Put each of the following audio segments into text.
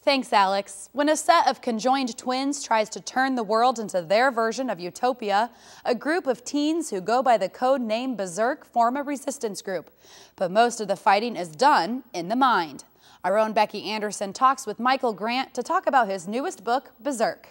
Thanks, Alex. When a set of conjoined twins tries to turn the world into their version of utopia, a group of teens who go by the code name BZRK form a resistance group. But most of the fighting is done in the mind. Our own Becky Anderson talks with Michael Grant to talk about his newest book, BZRK.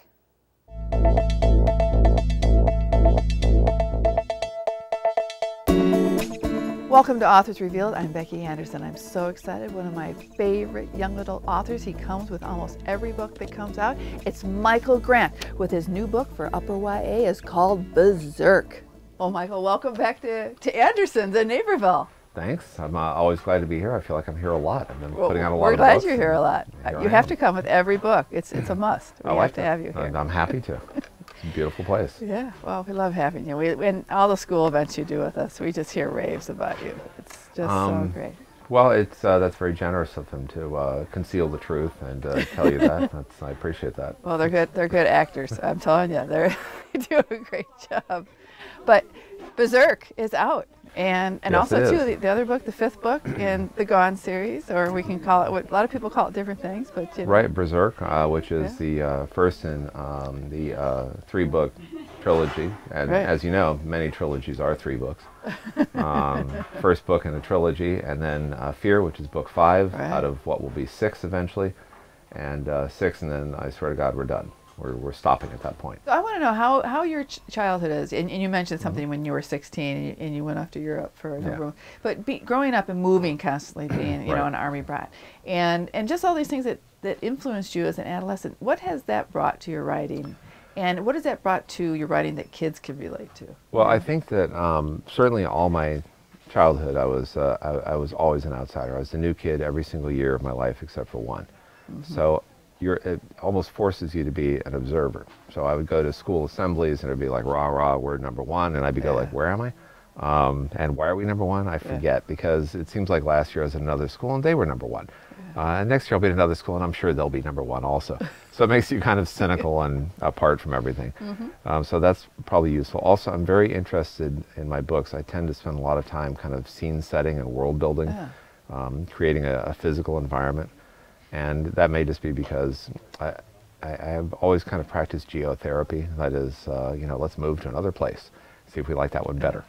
Welcome to Authors Revealed. I'm Becky Anderson. I'm so excited. One of my favorite young adult authors. He comes with almost every book that comes out. It's Michael Grant with his new book for upper YA. It's called BZRK. Well, Michael, welcome back to Anderson's in Naperville. Thanks. I'm always glad to be here. I feel like I'm here a lot. I've been putting out a lot We're of books. glad you're here a lot. You have to come with every book. It's a must. We have to have you here. I'm happy to. It's a beautiful place. Yeah, well, we love having you. And all the school events you do with us, we just hear raves about you. It's just so great. Well, that's very generous of him to conceal the truth and tell you that. I appreciate that. Well, they're good actors. I'm telling you, they do a great job. But BZRK is out. And yes, also, too, the other book, the fifth book in the Gone series, or we can call it, what a lot of people call it different things. But you know. Right, BZRK, which is the first in the three-book trilogy. And as you know, many trilogies are 3 books. First book in a trilogy, and then Fear, which is book 5, out of what will be 6 eventually. And 6, and then I swear to God, we're done. We're stopping at that point. So I want to know how your childhood is, and you mentioned something when you were 16 and you went off to Europe for a number of, but growing up and moving constantly, being an Army brat, and just all these things that influenced you as an adolescent. What has that brought to your writing, and what has that brought to your writing that kids can relate to? Well, I think that certainly all my childhood, I was always an outsider. I was the new kid every single year of my life except for one. So it almost forces you to be an observer. So I would go to school assemblies and it'd be like, rah, rah, we're number 1. And I'd be go like, where am I? And why are we number 1? I forget, because it seems like last year I was at another school and they were number 1. And next year I'll be at another school and I'm sure they'll be number 1 also. So it makes you kind of cynical and apart from everything. So that's probably useful. Also, I'm very interested in my books. I tend to spend a lot of time kind of scene setting and world building, creating a physical environment. And that may just be because I have always kind of practiced geotherapy. That is, let's move to another place, see if we like that one better.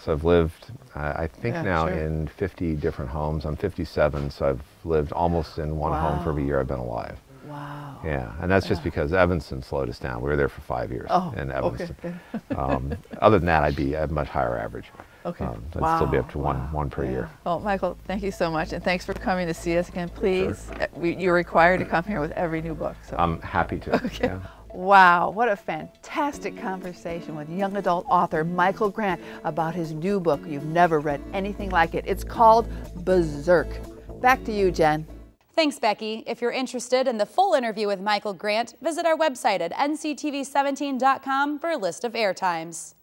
So I've lived, I think now in 50 different homes. I'm 57, so I've lived almost in one home for every year I've been alive. Wow. Yeah, and that's just because Evanston slowed us down. We were there for 5 years in Evanston. Other than that, I'd be at a much higher average. I'd still be up to one per year. Well, Michael, thank you so much, and thanks for coming to see us again. Please, you're required to come here with every new book. So. I'm happy to. Wow, what a fantastic conversation with young adult author Michael Grant about his new book. You've never read anything like it. It's called BZRK. Back to you, Jen. Thanks, Becky. If you're interested in the full interview with Michael Grant, visit our website at nctv17.com for a list of air times.